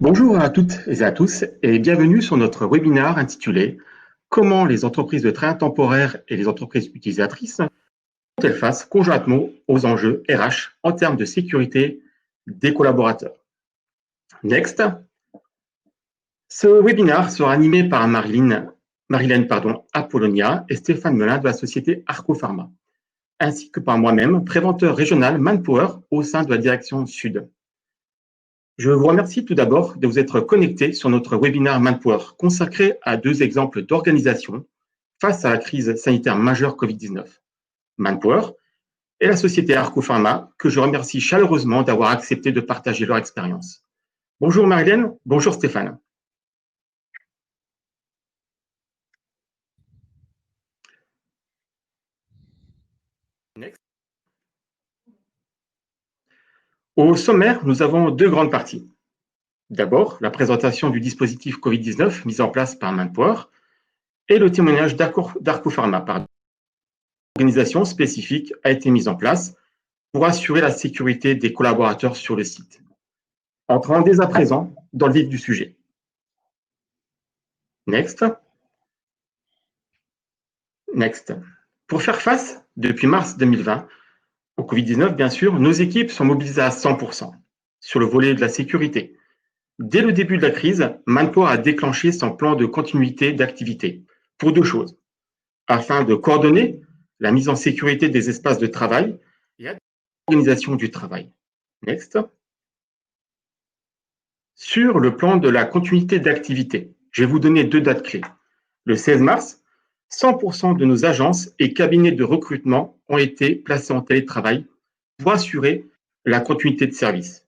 Bonjour à toutes et à tous et bienvenue sur notre webinaire intitulé Comment les entreprises de train temporaire et les entreprises utilisatrices font-elles face conjointement aux enjeux RH en termes de sécurité des collaborateurs. Next. Ce webinaire sera animé par Marilène Apollonia et Stéphane Melin de la société Arco Pharma, ainsi que par moi-même, préventeur régional Manpower au sein de la direction Sud. Je vous remercie tout d'abord de vous être connectés sur notre webinaire Manpower consacré à deux exemples d'organisation face à la crise sanitaire majeure Covid-19. Manpower et la société Arco Pharma, que je remercie chaleureusement d'avoir accepté de partager leur expérience. Bonjour Marilène, bonjour Stéphane. Next. Au sommaire, nous avons deux grandes parties. D'abord, la présentation du dispositif Covid-19 mis en place par Manpower et le témoignage d'Arco Pharma. Organisation spécifique a été mise en place pour assurer la sécurité des collaborateurs sur le site. Entrons dès à présent dans le vif du sujet. Next. Pour faire face, depuis mars 2020, au Covid-19, bien sûr, nos équipes sont mobilisées à 100% sur le volet de la sécurité. Dès le début de la crise, Manpower a déclenché son plan de continuité d'activité pour deux choses, afin de coordonner la mise en sécurité des espaces de travail et l'organisation du travail. Next. Sur le plan de la continuité d'activité, je vais vous donner deux dates clés. Le 16 mars, 100% de nos agences et cabinets de recrutement ont été placés en télétravail pour assurer la continuité de service.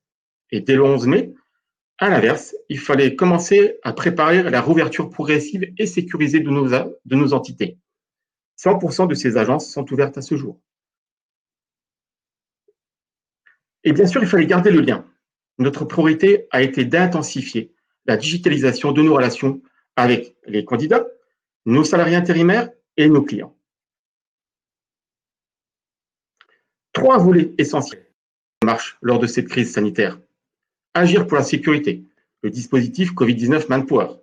Et dès le 11 mai, à l'inverse, il fallait commencer à préparer la réouverture progressive et sécurisée de nos entités. 100% de ces agences sont ouvertes à ce jour. Et bien sûr, il fallait garder le lien. Notre priorité a été d'intensifier la digitalisation de nos relations avec les candidats, nos salariés intérimaires et nos clients. Trois volets essentiels marchent lors de cette crise sanitaire. Agir pour la sécurité, le dispositif Covid-19 Manpower.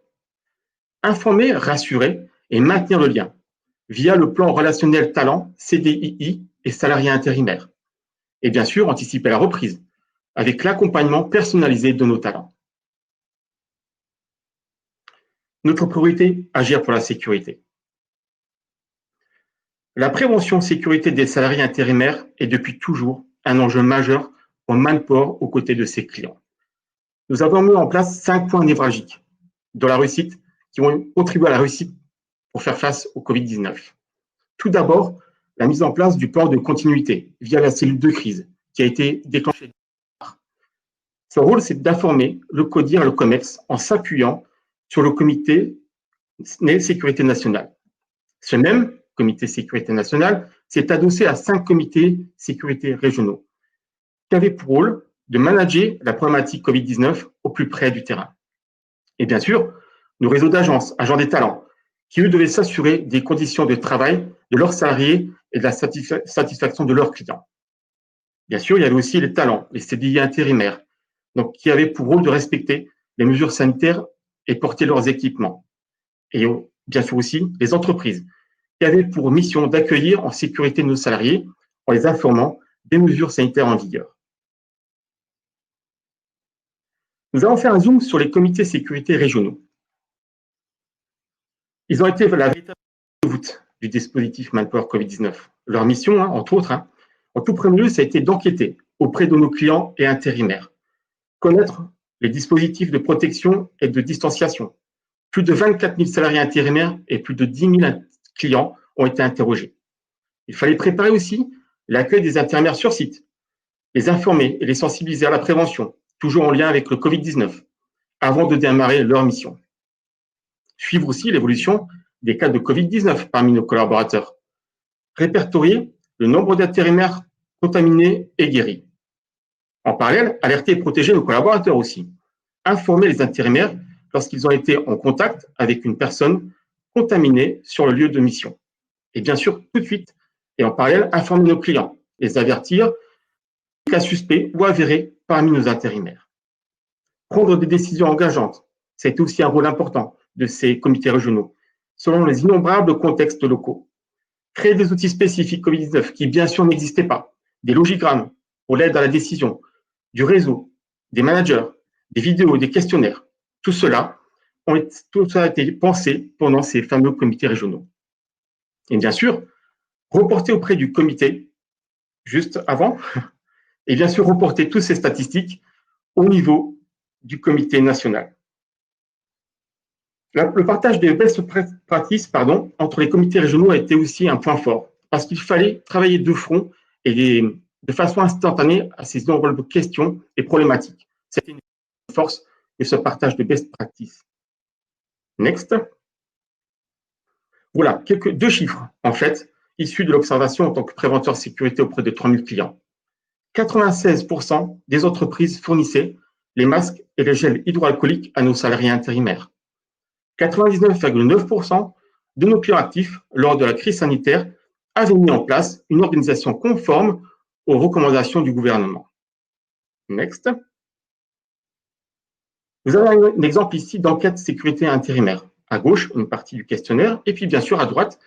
Informer, rassurer et maintenir le lien via le plan relationnel talent, CDII et salariés intérimaires. Et bien sûr, anticiper la reprise avec l'accompagnement personnalisé de nos talents. Notre priorité, agir pour la sécurité. La prévention sécurité des salariés intérimaires est depuis toujours un enjeu majeur pour Manpower aux côtés de ses clients. Nous avons mis en place 5 points névralgiques dans la réussite qui vont contribuer à la réussite pour faire face au Covid-19. Tout d'abord, la mise en place du plan de continuité via la cellule de crise qui a été déclenchée. Son rôle, c'est d'informer le CODIR et le COMEX en s'appuyant sur le comité sécurité nationale. Ce même comité sécurité nationale s'est adossé à 5 comités sécurité régionaux qui avaient pour rôle de manager la problématique Covid-19 au plus près du terrain. Et bien sûr, nos réseaux d'agences, agents des talents, qui eux devaient s'assurer des conditions de travail de leurs salariés et de la satisfaction de leurs clients. Bien sûr, il y avait aussi les talents, les CDI intérimaires, donc qui avaient pour rôle de respecter les mesures sanitaires et porter leurs équipements. Et bien sûr aussi les entreprises, qui avaient pour mission d'accueillir en sécurité nos salariés en les informant des mesures sanitaires en vigueur. Nous allons faire un zoom sur les comités sécurité régionaux. Ils ont été la véritable voûte du dispositif Manpower Covid-19. Leur mission, entre autres, en tout premier lieu, ça a été d'enquêter auprès de nos clients et intérimaires, connaître les dispositifs de protection et de distanciation. Plus de 24 000 salariés intérimaires et plus de 10 000 clients ont été interrogés. Il fallait préparer aussi l'accueil des intérimaires sur site, les informer et les sensibiliser à la prévention, toujours en lien avec le Covid-19, avant de démarrer leur mission. Suivre aussi l'évolution des cas de Covid-19 parmi nos collaborateurs. Répertorier le nombre d'intérimaires contaminés et guéris. En parallèle, alerter et protéger nos collaborateurs aussi. Informer les intérimaires lorsqu'ils ont été en contact avec une personne contaminée sur le lieu de mission. Et bien sûr, tout de suite, et en parallèle, informer nos clients, les avertir des cas suspects ou avérés parmi nos intérimaires. Prendre des décisions engageantes, ça a été aussi un rôle important de ces comités régionaux, selon les innombrables contextes locaux. Créer des outils spécifiques Covid-19 qui, bien sûr, n'existaient pas, des logigrammes pour l'aide à la décision, du réseau, des managers, des vidéos, des questionnaires. Tout cela a été pensé pendant ces fameux comités régionaux. Et bien sûr, reporter auprès du comité, juste avant, et bien sûr reporter toutes ces statistiques au niveau du comité national. Le partage des best practices entre les comités régionaux a été aussi un point fort, parce qu'il fallait travailler de front et de façon instantanée à ces nombreuses questions et problématiques. C'était une force de ce partage de best practices. Next. Voilà, deux chiffres, en fait, issus de l'observation en tant que préventeur sécurité auprès de 3000 clients. 96% des entreprises fournissaient les masques et les gels hydroalcooliques à nos salariés intérimaires. 99,9% de nos clients actifs, lors de la crise sanitaire, avaient mis en place une organisation conforme aux recommandations du gouvernement. Next. Vous avez un exemple ici d'enquête sécurité intérimaire. À gauche, une partie du questionnaire, et puis bien sûr à droite,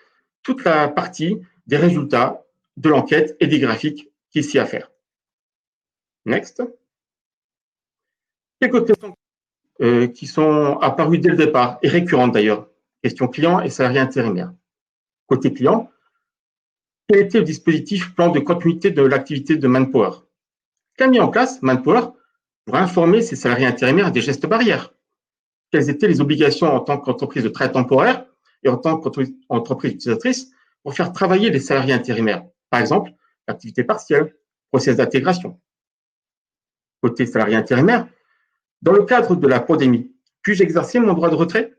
toute la partie des résultats de l'enquête et des graphiques qui est ici à faire. Next. Quelques questions qui sont apparues dès le départ et récurrentes d'ailleurs. Questions clients et salariés intérimaires. Côté client, quel était le dispositif plan de continuité de l'activité de Manpower? Qu'a mis en place Manpower pour informer ses salariés intérimaires des gestes barrières? Quelles étaient les obligations en tant qu'entreprise de travail temporaire et en tant qu'entreprise utilisatrice pour faire travailler les salariés intérimaires? Par exemple, l'activité partielle, process d'intégration. Côté salarié intérimaire, dans le cadre de la pandémie, puis-je exercer mon droit de retrait?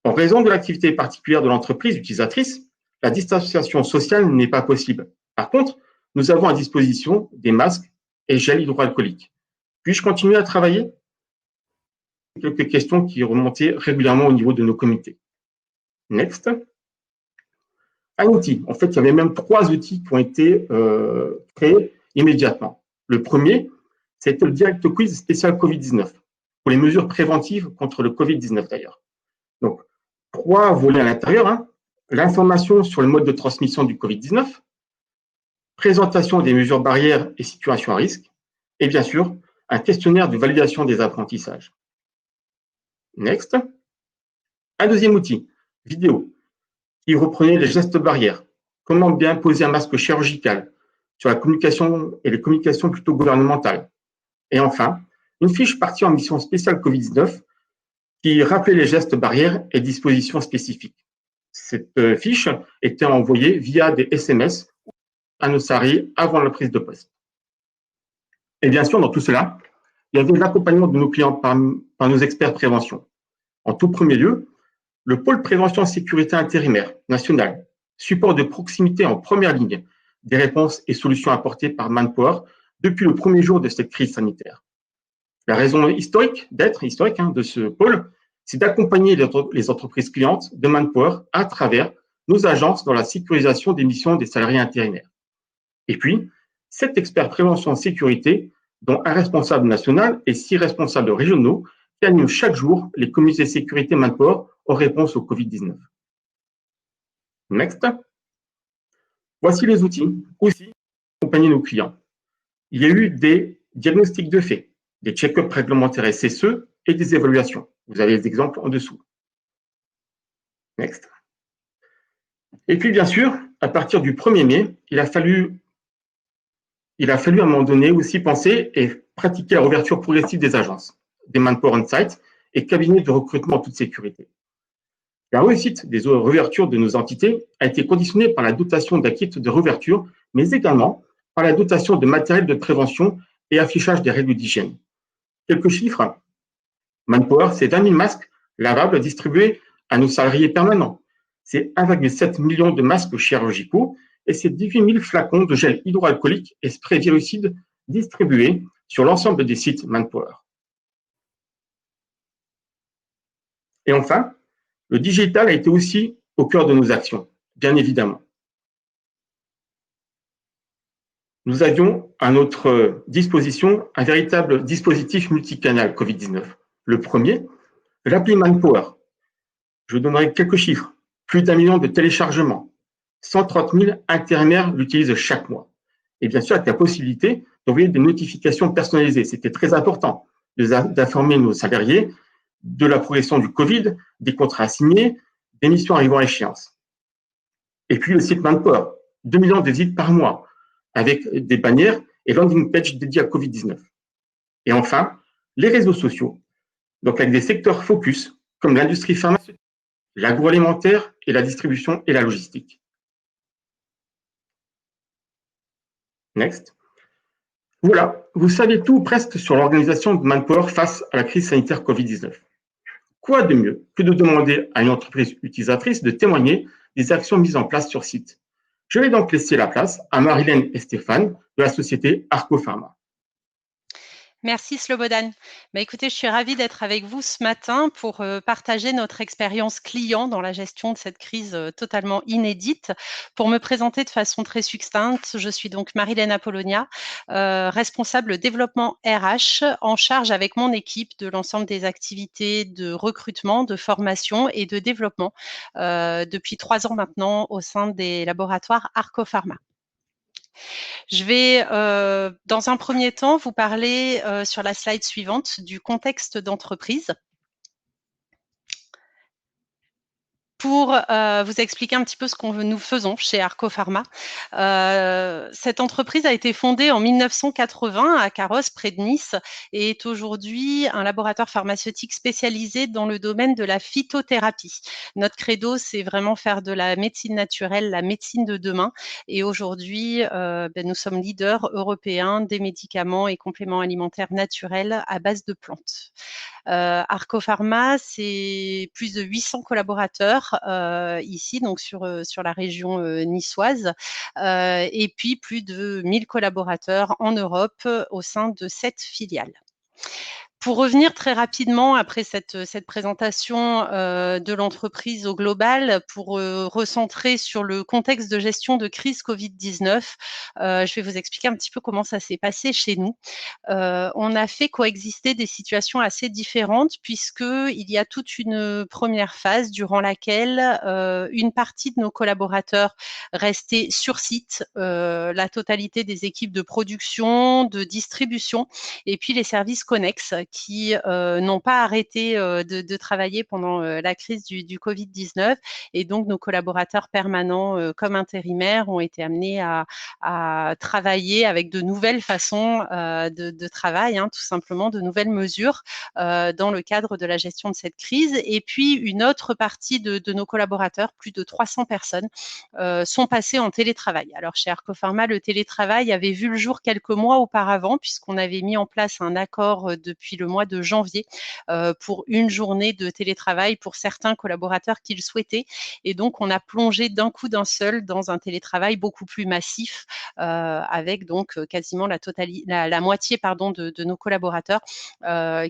En raison de l'activité particulière de l'entreprise utilisatrice, la distanciation sociale n'est pas possible. Par contre, nous avons à disposition des masques et gel hydroalcoolique. Puis-je continuer à travailler? Quelques questions qui remontaient régulièrement au niveau de nos comités. Next. Un outil. En fait, il y avait même 3 outils qui ont été créés immédiatement. Le premier, c'était le Direct Quiz spécial Covid-19, pour les mesures préventives contre le Covid-19 d'ailleurs. Donc, 3 volets à l'intérieur. L'information sur le mode de transmission du Covid-19, présentation des mesures barrières et situations à risque, et bien sûr, un questionnaire de validation des apprentissages. Next. Un deuxième outil, vidéo, qui reprenait les gestes barrières. Comment bien poser un masque chirurgical sur la communication et les communications plutôt gouvernementales. Et enfin, une fiche partie en mission spéciale Covid-19 qui rappelait les gestes barrières et dispositions spécifiques. Cette fiche était envoyée via des SMS à nos salariés avant la prise de poste. Et bien sûr, dans tout cela, il y avait l'accompagnement de nos clients par nos experts prévention. En tout premier lieu, le pôle prévention sécurité intérimaire national, support de proximité en première ligne des réponses et solutions apportées par Manpower depuis le premier jour de cette crise sanitaire. La raison historique de ce pôle, c'est d'accompagner les entreprises clientes de Manpower à travers nos agences dans la sécurisation des missions des salariés intérimaires. Et puis, 7 experts prévention sécurité, dont un responsable national et 6 responsables régionaux, qui animent chaque jour les comités de sécurité Manpower en réponse au Covid-19. Next. Voici les outils aussi pour accompagner nos clients. Il y a eu des diagnostics de faits, des check-ups réglementaires SSE et des évaluations. Vous avez les exemples en dessous. Next. Et puis, bien sûr, à partir du 1er mai, il a fallu à un moment donné aussi penser et pratiquer la réouverture progressive des agences, des Manpower on-site et cabinets de recrutement en toute sécurité. La réussite des réouvertures de nos entités a été conditionnée par la dotation d'un kit de réouverture, mais également par la dotation de matériel de prévention et affichage des règles d'hygiène. Quelques chiffres. Manpower, c'est 20 000 masques lavables distribués à nos salariés permanents. C'est 1,7 million de masques chirurgicaux et c'est 18 000 flacons de gel hydroalcoolique et spray virucide distribués sur l'ensemble des sites Manpower. Et enfin, le digital a été aussi au cœur de nos actions, bien évidemment. Nous avions à notre disposition un véritable dispositif multicanal Covid-19. Le premier, l'appli Manpower. Je donnerai quelques chiffres. Plus d'1 million de téléchargements. 130 000 intérimaires l'utilisent chaque mois. Et bien sûr, avec la possibilité d'envoyer des notifications personnalisées. C'était très important d'informer nos salariés de la progression du Covid, des contrats signés, des missions arrivant à échéance. Et puis le site Manpower, 2 millions de visites par mois, avec des bannières et landing pages dédiées à Covid-19. Et enfin, les réseaux sociaux, donc avec des secteurs focus, comme l'industrie pharmaceutique, l'agroalimentaire et la distribution et la logistique. Next. Voilà, vous savez tout presque sur l'organisation de Manpower face à la crise sanitaire Covid-19. Quoi de mieux que de demander à une entreprise utilisatrice de témoigner des actions mises en place sur site? Je vais donc laisser la place à Marilène et Stéphane de la société Arco Pharma. Merci Slobodan. Écoutez, je suis ravie d'être avec vous ce matin pour partager notre expérience client dans la gestion de cette crise totalement inédite. Pour me présenter de façon très succincte, je suis donc Marilène Apollonia, responsable développement RH, en charge avec mon équipe de l'ensemble des activités de recrutement, de formation et de développement depuis 3 ans maintenant au sein des laboratoires Arco Pharma. Je vais, dans un premier temps, vous parler sur la slide suivante du contexte d'entreprise. Pour vous expliquer un petit peu ce que nous faisons chez Arco Pharma. Cette entreprise a été fondée en 1980 à Carros, près de Nice, et est aujourd'hui un laboratoire pharmaceutique spécialisé dans le domaine de la phytothérapie. Notre credo, c'est vraiment faire de la médecine naturelle la médecine de demain. Et aujourd'hui, nous sommes leaders européens des médicaments et compléments alimentaires naturels à base de plantes. Arco Pharma, c'est plus de 800 collaborateurs ici, donc sur la région niçoise, et puis plus de 1000 collaborateurs en Europe au sein de 7 filiales. Pour revenir très rapidement après cette présentation de l'entreprise au global, pour recentrer sur le contexte de gestion de crise Covid-19, je vais vous expliquer un petit peu comment ça s'est passé chez nous. On a fait coexister des situations assez différentes puisqu'il y a toute une première phase durant laquelle une partie de nos collaborateurs restaient sur site, la totalité des équipes de production, de distribution et puis les services connexes qui n'ont pas arrêté de travailler pendant la crise du Covid-19 et donc nos collaborateurs permanents comme intérimaires ont été amenés à travailler avec de nouvelles façons de travail, tout simplement, de nouvelles mesures dans le cadre de la gestion de cette crise. Et puis, une autre partie de nos collaborateurs, plus de 300 personnes, sont passées en télétravail. Alors, chez Arco Pharma, le télétravail avait vu le jour quelques mois auparavant, puisqu'on avait mis en place un accord depuis le mois de janvier pour une journée de télétravail pour certains collaborateurs qui le souhaitaient. Et donc, on a plongé d'un coup d'un seul dans un télétravail beaucoup plus massif, avec donc quasiment la moitié de nos collaborateurs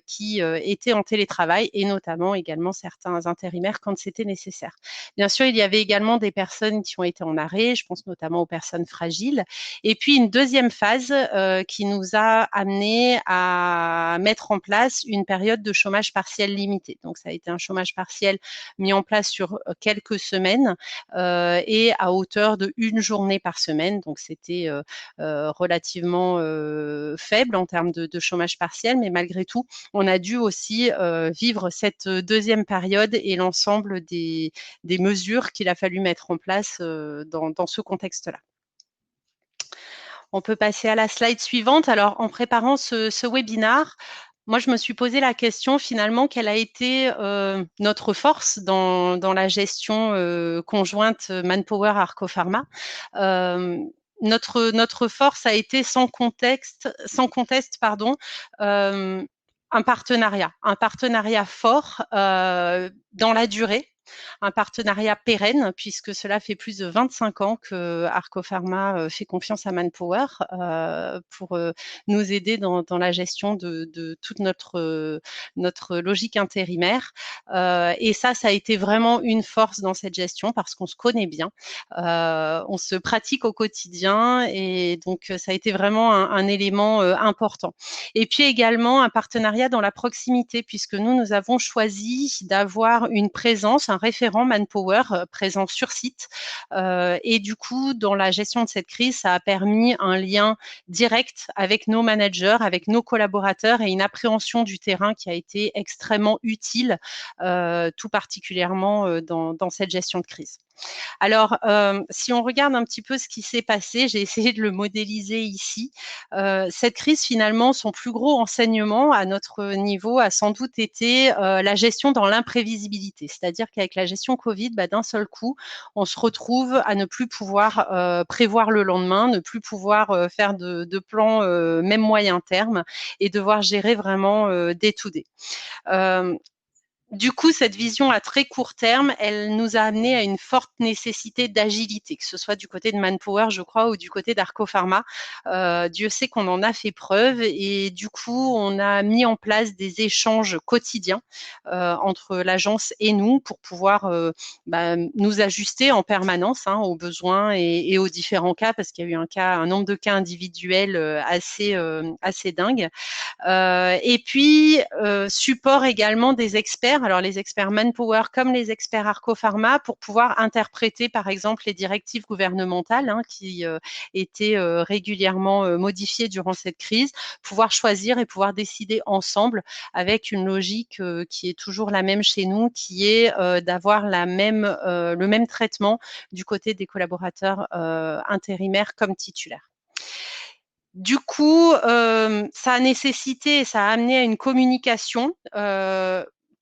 qui étaient en télétravail et notamment également certains intérimaires quand c'était nécessaire. Bien sûr, il y avait également des personnes qui ont été en arrêt, je pense notamment aux personnes fragiles. Et puis une deuxième phase qui nous a amené à mettre en place une période de chômage partiel limité. Donc ça a été un chômage partiel mis en place sur quelques semaines et à hauteur de 1 journée par semaine. Donc c'était relativement faible en termes de chômage partiel, mais malgré tout, on a dû aussi vivre cette deuxième période et l'ensemble des mesures qu'il a fallu mettre en place dans ce contexte-là. On peut passer à la slide suivante. Alors, en préparant ce webinaire, moi, je me suis posé la question finalement, quelle a été notre force dans la gestion conjointe Manpower Arco Pharma. Notre force a été sans conteste, un partenariat fort dans la durée un partenariat pérenne, puisque cela fait plus de 25 ans que Arco Pharma fait confiance à Manpower pour nous aider dans la gestion de toute notre logique intérimaire. Et ça a été vraiment une force dans cette gestion parce qu'on se connaît bien, on se pratique au quotidien et donc ça a été vraiment un élément important. Et puis également un partenariat dans la proximité puisque nous avons choisi d'avoir une présence, un référent Manpower présent sur site. Et du coup, dans la gestion de cette crise, ça a permis un lien direct avec nos managers, avec nos collaborateurs et une appréhension du terrain qui a été extrêmement utile, tout particulièrement dans cette gestion de crise. Alors, si on regarde un petit peu ce qui s'est passé, j'ai essayé de le modéliser ici. Cette crise, finalement, son plus gros enseignement à notre niveau a sans doute été la gestion dans l'imprévisibilité. C'est-à-dire qu'avec la gestion Covid, d'un seul coup, on se retrouve à ne plus pouvoir prévoir le lendemain, ne plus pouvoir faire de plans même moyen terme et devoir gérer vraiment day to day. Du coup, cette vision à très court terme, elle nous a amené à une forte nécessité d'agilité, que ce soit du côté de Manpower, je crois, ou du côté d'Arco Pharma. Dieu sait qu'on en a fait preuve et du coup, on a mis en place des échanges quotidiens entre l'agence et nous pour pouvoir nous ajuster en permanence aux besoins et aux différents cas, parce qu'il y a eu un nombre de cas individuels assez dingue. Et puis, support également des experts, alors les experts Manpower comme les experts Arco Pharma, pour pouvoir interpréter, par exemple, les directives gouvernementales qui étaient régulièrement modifiées durant cette crise, pouvoir choisir et pouvoir décider ensemble avec une logique qui est toujours la même chez nous, qui est d'avoir le même traitement du côté des collaborateurs intérimaires comme titulaires. Du coup, ça a nécessité et ça a amené à une communication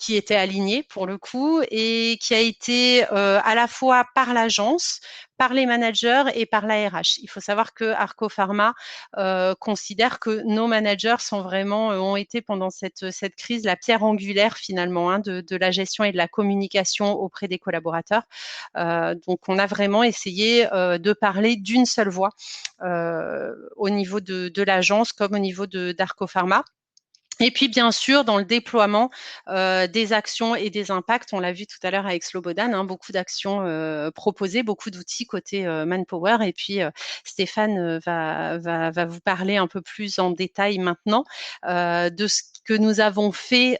qui était alignée pour le coup et qui a été à la fois par l'agence, par les managers et par la RH. Il faut savoir que Arco Pharma considère que nos managers ont été pendant cette crise la pierre angulaire finalement de la gestion et de la communication auprès des collaborateurs. Donc, on a vraiment essayé de parler d'une seule voix au niveau de l'agence comme au niveau d'Arco Pharma. Et puis, bien sûr, dans le déploiement des actions et des impacts, on l'a vu tout à l'heure avec Slobodan, beaucoup d'actions proposées, beaucoup d'outils côté Manpower. Et puis, Stéphane va vous parler un peu plus en détail maintenant de ce que nous avons fait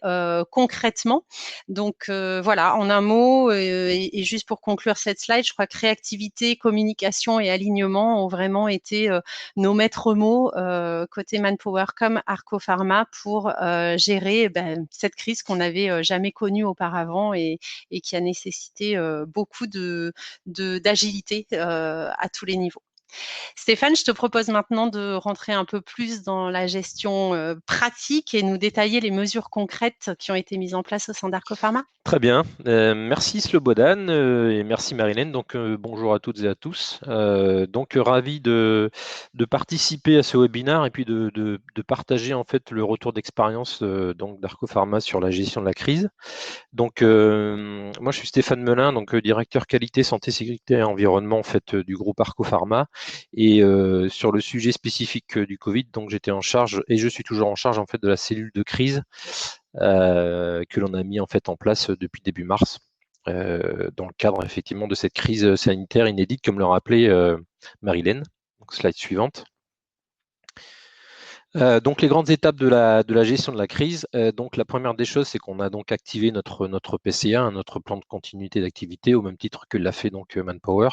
concrètement. Donc, voilà, en un mot, et juste pour conclure cette slide, je crois que réactivité, communication et alignement ont vraiment été nos maîtres mots côté Manpower comme Arco Pharma pour gérer cette crise qu'on n'avait jamais connue auparavant et qui a nécessité beaucoup d'agilité à tous les niveaux. Stéphane, je te propose maintenant de rentrer un peu plus dans la gestion pratique et nous détailler les mesures concrètes qui ont été mises en place au sein d'Arco Pharma. Très bien, merci Slobodan et merci Marilène. Donc bonjour à toutes et à tous. Donc ravi de participer à ce webinaire et puis de partager en fait le retour d'expérience donc d'Arco Pharma sur la gestion de la crise. Donc moi je suis Stéphane Melin, donc directeur qualité, santé, sécurité et environnement en fait du groupe Arco Pharma. Et sur le sujet spécifique du Covid, donc j'étais en charge et je suis toujours en charge en fait de la cellule de crise que l'on a mis en fait en place depuis début mars dans le cadre effectivement de cette crise sanitaire inédite, comme le rappelait Marilène. Donc, slide suivante. Donc les grandes étapes de la gestion de la crise. Donc la première des choses, c'est qu'on a donc activé notre PCA, notre plan de continuité d'activité, au même titre que l'a fait donc Manpower.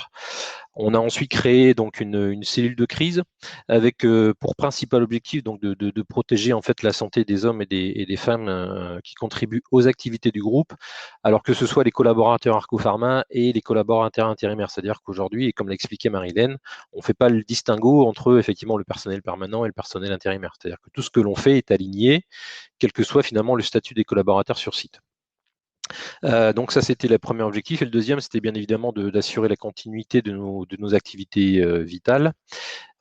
On a ensuite créé donc une cellule de crise avec pour principal objectif donc de protéger en fait la santé des hommes et des femmes qui contribuent aux activités du groupe, alors que ce soit les collaborateurs Arco Pharma et les collaborateurs intérimaires. C'est-à-dire qu'aujourd'hui, et comme l'a expliqué Marilène, on ne fait pas le distinguo entre effectivement le personnel permanent et le personnel intérimaire. C'est-à-dire que tout ce que l'on fait est aligné, quel que soit finalement le statut des collaborateurs sur site. Donc ça, c'était le premier objectif. Et le deuxième, c'était bien évidemment d'assurer la continuité de nos activités vitales.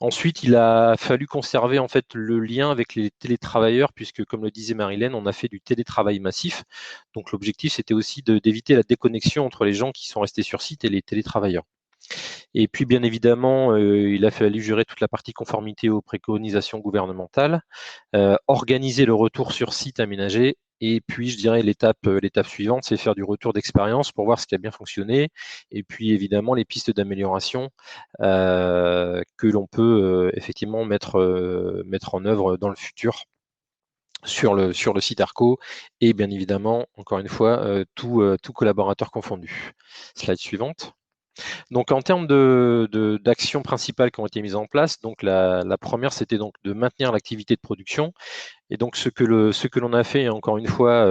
Ensuite, il a fallu conserver en fait le lien avec les télétravailleurs, puisque comme le disait Marilène, on a fait du télétravail massif. Donc l'objectif, c'était aussi d'éviter la déconnexion entre les gens qui sont restés sur site et les télétravailleurs. Et puis, bien évidemment, il a fallu gérer toute la partie conformité aux préconisations gouvernementales, organiser le retour sur site aménagé. Et puis, je dirais, l'étape suivante, c'est faire du retour d'expérience pour voir ce qui a bien fonctionné. Et puis, évidemment, les pistes d'amélioration que l'on peut effectivement mettre en œuvre dans le futur sur le site ARCO. Et bien évidemment, encore une fois, tout collaborateur confondu. Slide suivante. Donc en termes d'actions principales qui ont été mises en place, donc la première, c'était donc de maintenir l'activité de production. Et donc ce que l'on a fait, encore une fois,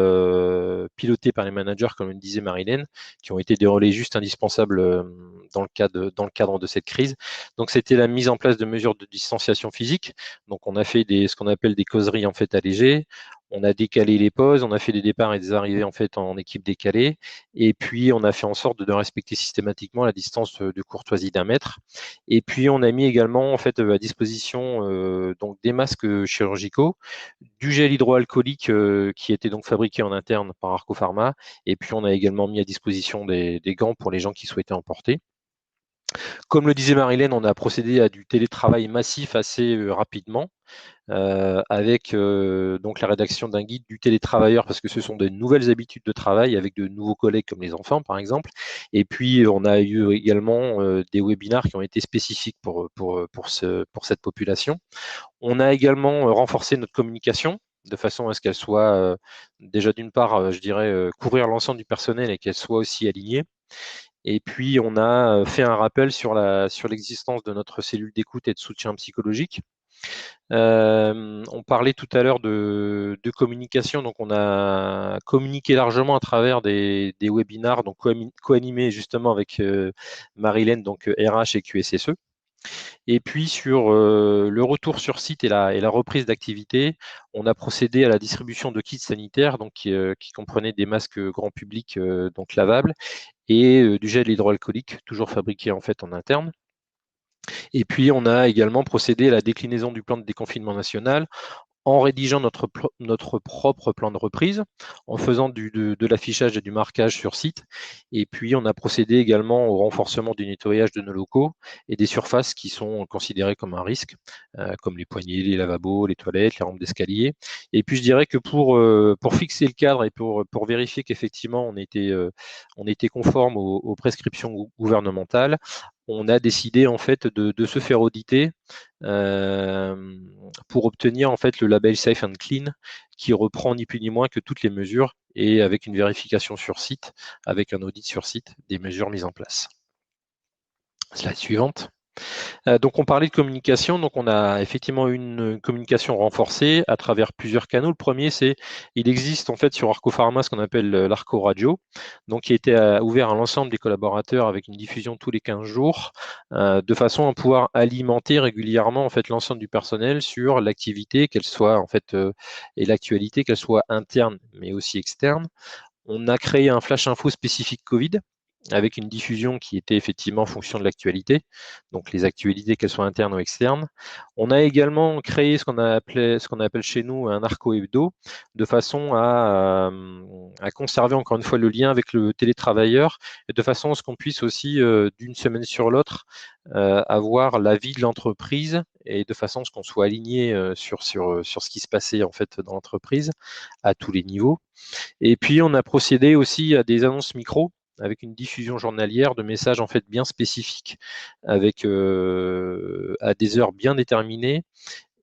piloté par les managers, comme le disait Marilène, qui ont été des relais juste indispensables dans le cadre de cette crise. Donc c'était la mise en place de mesures de distanciation physique. Donc on a fait ce qu'on appelle des causeries en fait allégées. On a décalé les pauses, on a fait des départs et des arrivées en fait en équipe décalée, et puis on a fait en sorte de respecter systématiquement la distance de courtoisie d'1 mètre. Et puis on a mis également en fait à disposition donc des masques chirurgicaux, du gel hydroalcoolique qui était donc fabriqué en interne par Arco Pharma, et puis on a également mis à disposition des gants pour les gens qui souhaitaient en porter. Comme le disait Marilène, on a procédé à du télétravail massif assez rapidement, avec donc la rédaction d'un guide du télétravailleur, parce que ce sont de nouvelles habitudes de travail avec de nouveaux collègues comme les enfants par exemple. Et puis on a eu également des webinars qui ont été spécifiques pour cette population. On a également renforcé notre communication de façon à ce qu'elle soit déjà d'une part, je dirais, couvrir l'ensemble du personnel et qu'elle soit aussi alignée. Et puis on a fait un rappel sur l'existence de notre cellule d'écoute et de soutien psychologique. On parlait tout à l'heure de communication, donc on a communiqué largement à travers des webinars, donc co-animés justement avec Marilène, donc RH et QSSE. Et puis sur le retour sur site et la reprise d'activité, on a procédé à la distribution de kits sanitaires, donc qui comprenaient des masques grand public donc lavables, et du gel hydroalcoolique, toujours fabriqué en fait en interne. Et puis on a également procédé à la déclinaison du plan de déconfinement national en rédigeant notre propre plan de reprise, en faisant de l'affichage et du marquage sur site. Et puis, on a procédé également au renforcement du nettoyage de nos locaux et des surfaces qui sont considérées comme un risque, comme les poignées, les lavabos, les toilettes, les rampes d'escalier. Et puis, je dirais que pour fixer le cadre et pour vérifier qu'effectivement on était conforme aux prescriptions gouvernementales, on a décidé en fait de se faire auditer pour obtenir en fait le label Safe and Clean, qui reprend ni plus ni moins que toutes les mesures, et avec une vérification sur site, avec un audit sur site des mesures mises en place. Slide suivante. Donc on parlait de communication, donc on a effectivement une communication renforcée à travers plusieurs canaux. Le premier, c'est il existe en fait sur Arco Pharma ce qu'on appelle l'Arco Radio, donc qui a été ouvert à l'ensemble des collaborateurs avec une diffusion tous les 15 jours, de façon à pouvoir alimenter régulièrement en fait l'ensemble du personnel sur l'activité, qu'elle soit en fait et l'actualité, qu'elle soit interne mais aussi externe. On a créé un flash info spécifique Covid, avec une diffusion qui était effectivement en fonction de l'actualité, donc les actualités qu'elles soient internes ou externes. On a également créé ce qu'on appelle chez nous un Arco Hebdo, de façon à conserver encore une fois le lien avec le télétravailleur, et de façon à ce qu'on puisse aussi, d'une semaine sur l'autre, avoir l'avis de l'entreprise, et de façon à ce qu'on soit aligné sur ce qui se passait en fait dans l'entreprise à tous les niveaux. Et puis on a procédé aussi à des annonces micro, avec une diffusion journalière de messages en fait bien spécifiques, avec à des heures bien déterminées,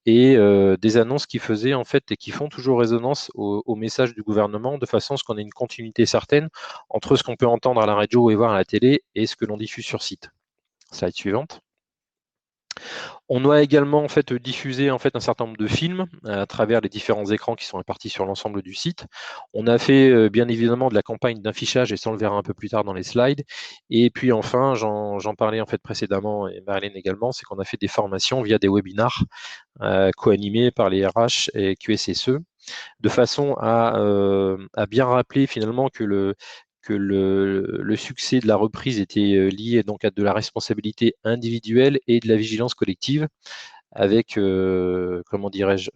et des annonces qui faisaient en fait et qui font toujours résonance au message du gouvernement, de façon à ce qu'on ait une continuité certaine entre ce qu'on peut entendre à la radio et voir à la télé et ce que l'on diffuse sur site. Slide suivante. On a également en fait diffusé en fait un certain nombre de films à travers les différents écrans qui sont répartis sur l'ensemble du site. On a fait bien évidemment de la campagne d'affichage, et ça on le verra un peu plus tard dans les slides. Et puis enfin, j'en parlais en fait précédemment, et Marilène également, c'est qu'on a fait des formations via des webinars co-animés par les RH et QSSE, de façon à bien rappeler finalement que que le succès de la reprise était lié donc à de la responsabilité individuelle et de la vigilance collective, avec, comment dirais-je,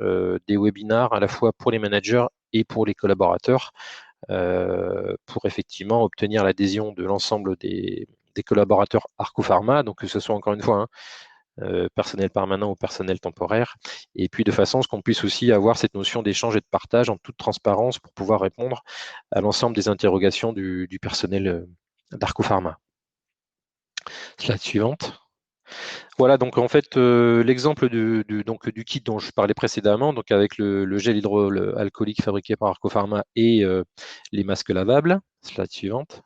des webinars à la fois pour les managers et pour les collaborateurs, pour effectivement obtenir l'adhésion de l'ensemble des collaborateurs Arco Pharma, donc que ce soit encore une fois personnel permanent ou personnel temporaire, et puis de façon à ce qu'on puisse aussi avoir cette notion d'échange et de partage en toute transparence pour pouvoir répondre à l'ensemble des interrogations du personnel d'Arco Pharma. Slide suivante. Voilà, donc en fait, l'exemple du kit dont je parlais précédemment, donc avec le gel hydroalcoolique fabriqué par Arco Pharma et les masques lavables. Slide suivante.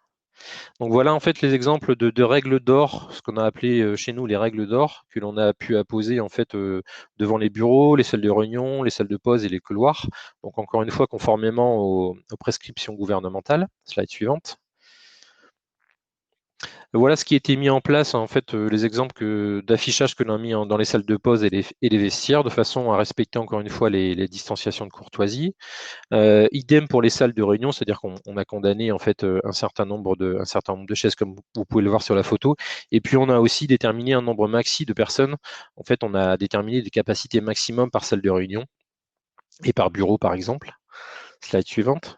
Donc voilà en fait les exemples de règles d'or, ce qu'on a appelé chez nous les règles d'or, que l'on a pu apposer en fait devant les bureaux, les salles de réunion, les salles de pause et les couloirs. Donc encore une fois, conformément aux prescriptions gouvernementales. Slide suivante. Voilà ce qui a été mis en place, en fait, les exemples d'affichage que l'on a mis dans les salles de pause et les vestiaires, de façon à respecter encore une fois les distanciations de courtoisie. Idem pour les salles de réunion, c'est-à-dire qu'on a condamné en fait un certain nombre de chaises, comme vous pouvez le voir sur la photo. Et puis on a aussi déterminé un nombre maxi de personnes. En fait, on a déterminé des capacités maximum par salle de réunion et par bureau, par exemple. Slide suivante.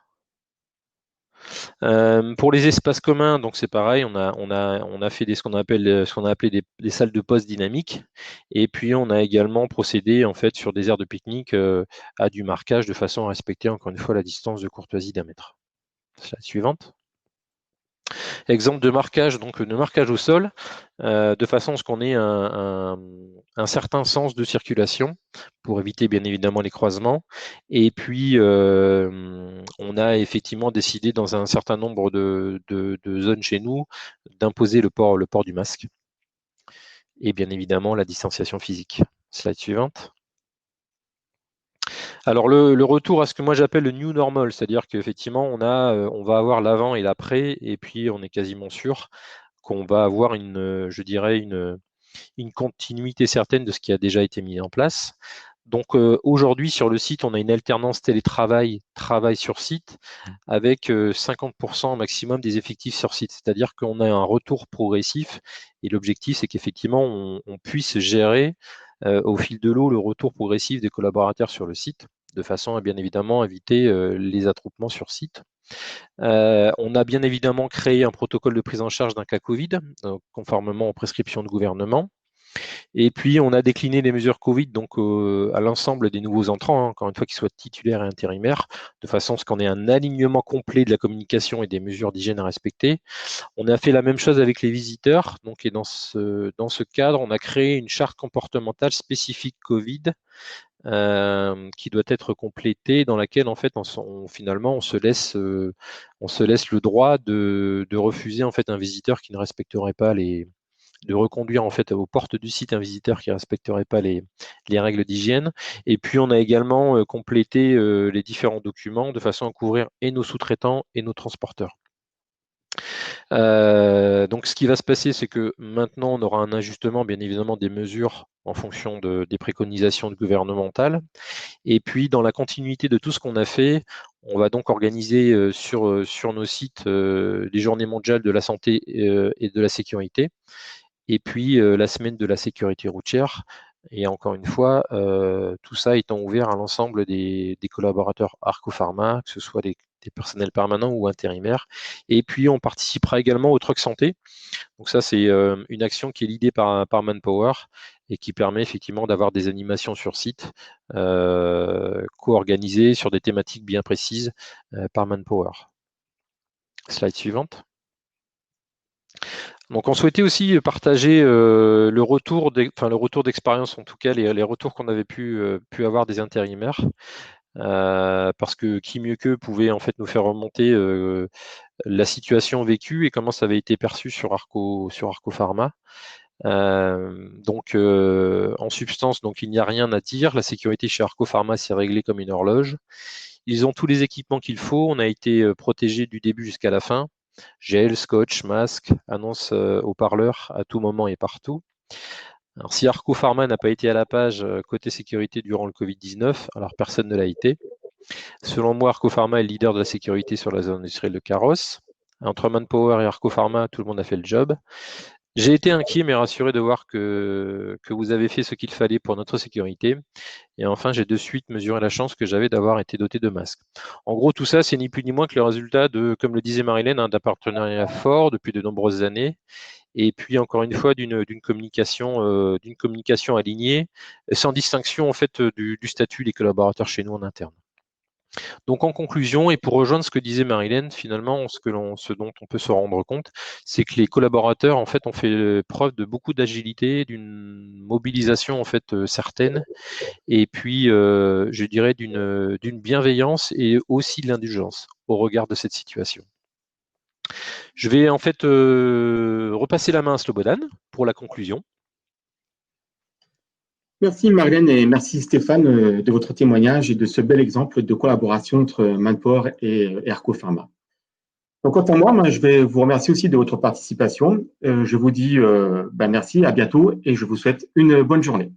Pour les espaces communs, donc c'est pareil, on a fait ce qu'on a appelé des salles de pause dynamiques, et puis on a également procédé en fait sur des aires de pique-nique à du marquage, de façon à respecter encore une fois la distance de courtoisie d'1 mètre. Slide suivante. Exemple de marquage, donc de marquage au sol, de façon à ce qu'on ait un certain sens de circulation pour éviter bien évidemment les croisements. Et puis on a effectivement décidé dans un certain nombre de zones chez nous d'imposer le port du masque. Et bien évidemment la distanciation physique. Slide suivante. Alors le retour à ce que moi j'appelle le new normal, c'est-à-dire qu'effectivement on va avoir l'avant et l'après, et puis on est quasiment sûr qu'on va avoir je dirais une continuité certaine de ce qui a déjà été mis en place. Donc aujourd'hui sur le site, on a une alternance télétravail, travail sur site, avec 50% maximum des effectifs sur site, c'est-à-dire qu'on a un retour progressif, et l'objectif c'est qu'effectivement on puisse gérer au fil de l'eau le retour progressif des collaborateurs sur le site, de façon à bien évidemment éviter les attroupements sur site. On a bien évidemment créé un protocole de prise en charge d'un cas Covid, conformément aux prescriptions de gouvernement. Et puis, on a décliné les mesures Covid donc, à l'ensemble des nouveaux entrants, encore une fois qu'ils soient titulaires et intérimaires, de façon à ce qu'on ait un alignement complet de la communication et des mesures d'hygiène à respecter. On a fait la même chose avec les visiteurs. Donc, et dans ce cadre, on a créé une charte comportementale spécifique Covid qui doit être complétée, dans laquelle en fait finalement on se laisse le droit de refuser en fait un visiteur qui ne respecterait pas de reconduire en fait aux portes du site un visiteur qui ne respecterait pas les règles d'hygiène. Et puis on a également complété les différents documents de façon à couvrir et nos sous-traitants et nos transporteurs. Donc ce qui va se passer, c'est que maintenant on aura un ajustement bien évidemment des mesures en fonction des préconisations gouvernementales. Et puis dans la continuité de tout ce qu'on a fait, on va donc organiser sur nos sites les journées mondiales de la santé et de la sécurité, et puis la semaine de la sécurité routière. Et encore une fois, tout ça étant ouvert à l'ensemble des collaborateurs Arco Pharma, que ce soit des personnels permanents ou intérimaires. Et puis on participera également au Truck Santé. Donc ça, c'est une action qui est l'idée par Manpower et qui permet effectivement d'avoir des animations sur site co-organisées sur des thématiques bien précises par Manpower. Slide suivante. Donc on souhaitait aussi partager le retour d'expérience, en tout cas les retours qu'on avait pu avoir des intérimaires, parce que qui mieux qu'eux pouvait en fait nous faire remonter la situation vécue et comment ça avait été perçu sur Arco Pharma. Donc en substance, donc il n'y a rien à dire. La sécurité chez Arco Pharma s'est réglée comme une horloge. Ils ont tous les équipements qu'il faut. On a été protégés du début jusqu'à la fin. Gel, scotch, masque, annonce haut-parleur à tout moment et partout. Alors, si Arco Pharma n'a pas été à la page côté sécurité durant le Covid-19, alors personne ne l'a été. Selon moi, Arco Pharma est le leader de la sécurité sur la zone industrielle de carrosse. Entre Manpower et Arco Pharma, tout le monde a fait le job. J'ai été inquiet mais rassuré de voir que vous avez fait ce qu'il fallait pour notre sécurité. Et enfin, j'ai de suite mesuré la chance que j'avais d'avoir été doté de masques. En gros, tout ça, c'est ni plus ni moins que le résultat de, comme le disait Marilène, d'un partenariat fort depuis de nombreuses années. Et puis, encore une fois, d'une communication alignée, sans distinction en fait du statut des collaborateurs chez nous en interne. Donc en conclusion, et pour rejoindre ce que disait Marilène, finalement, ce dont on peut se rendre compte, c'est que les collaborateurs en fait ont fait preuve de beaucoup d'agilité, d'une mobilisation en fait certaine, et puis je dirais d'une bienveillance et aussi de l'indulgence au regard de cette situation. Je vais en fait repasser la main à Slobodan pour la conclusion. Merci Marilène et merci Stéphane de votre témoignage et de ce bel exemple de collaboration entre Manpower et Arco Pharma. Donc, quant à moi, je vais vous remercier aussi de votre participation. Je vous dis merci, à bientôt et je vous souhaite une bonne journée.